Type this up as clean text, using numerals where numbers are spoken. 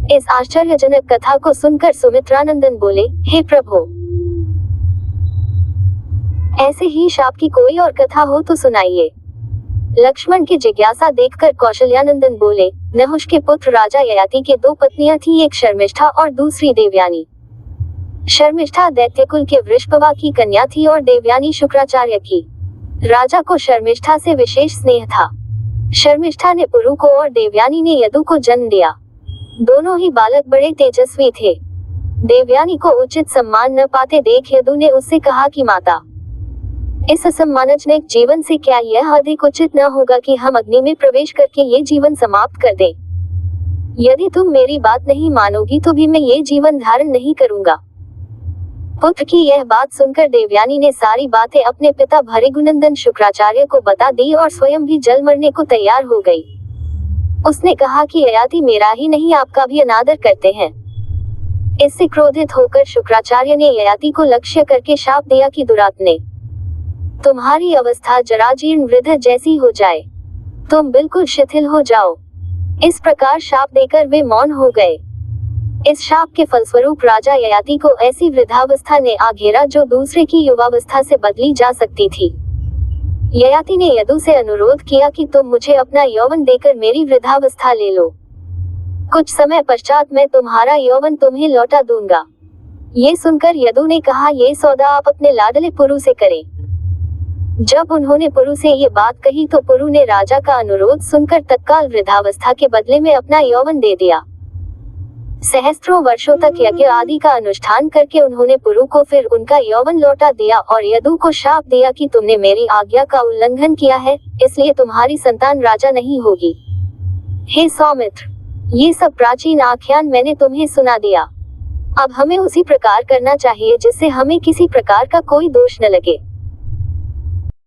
इस आश्चर्यजनक कथा को सुनकर सुमित्रानंदन बोले, हे प्रभु, ऐसे ही शाप की कोई और कथा हो तो सुनाइए। लक्ष्मण की जिज्ञासा देखकर कौशल्यानंदन बोले, नहुष के पुत्र राजा ययाति के दो पत्नियां थी, एक शर्मिष्ठा और दूसरी देवयानी। शर्मिष्ठा दैत्यकुल के वृषभवा की कन्या थी और देवयानी शुक्राचार्य की। राजा को शर्मिष्ठा से विशेष स्नेह था। शर्मिष्ठा ने पुरु को और देवयानी ने यदु को जन्म दिया। दोनों ही बालक बड़े तेजस्वी थे। देवयानी को उचित सम्मान न पाते देख यदु ने उससे कहा कि माता, इस असम्मानजनक जीवन से क्या यह अधिक उचित न होगा कि हम अग्नि में प्रवेश करके ये जीवन समाप्त कर दें? यदि तुम मेरी बात नहीं मानोगी तो भी मैं ये जीवन धारण नहीं करूंगा। पुत्र की यह बात सुनकर देवयानी ने सारी बातें अपने पिता भृगुनंदन शुक्राचार्य को बता दी और स्वयं भी जल मरने को तैयार हो गई। उसने कहा कि ययाति मेरा ही नहीं आपका भी अनादर करते हैं। इससे क्रोधित होकर शुक्राचार्य ने ययाति को लक्ष्य करके शाप दिया कि दुरात्मने, तुम्हारी अवस्था जराजीर्ण वृद्ध जैसी हो जाए, तुम बिल्कुल शिथिल हो जाओ। इस प्रकार शाप देकर वे मौन हो गए। इस शाप के फलस्वरूप राजा ययाति को ऐसी वृद्धावस्था ने आ घेरा जो दूसरे की युवावस्था से बदली जा सकती थी। ययाति ने यदु से अनुरोध किया कि तुम मुझे अपना यौवन देकर मेरी वृद्धावस्था ले लो। कुछ समय पश्चात मैं तुम्हारा यौवन तुम्हें लौटा दूंगा। ये सुनकर यदु ने कहा, ये सौदा आप अपने लाडले पुरु से करें। जब उन्होंने पुरु से ये बात कही तो पुरु ने राजा का अनुरोध सुनकर तत्काल वृद्धावस्था के बदले में अपना यौवन दे दिया। सहस्त्रों वर्षों तक यज्ञ आदि का अनुष्ठान करके उन्होंने पुरु को फिर उनका यौवन लौटा दिया और यदु को शाप दिया कि तुमने मेरी आज्ञा का उल्लंघन किया है, इसलिए तुम्हारी संतान राजा नहीं होगी। हे सौमित्र, ये सब प्राचीन आख्यान मैंने तुम्हें सुना दिया। अब हमें उसी प्रकार करना चाहिए जिससे हमें किसी प्रकार का कोई दोष न लगे।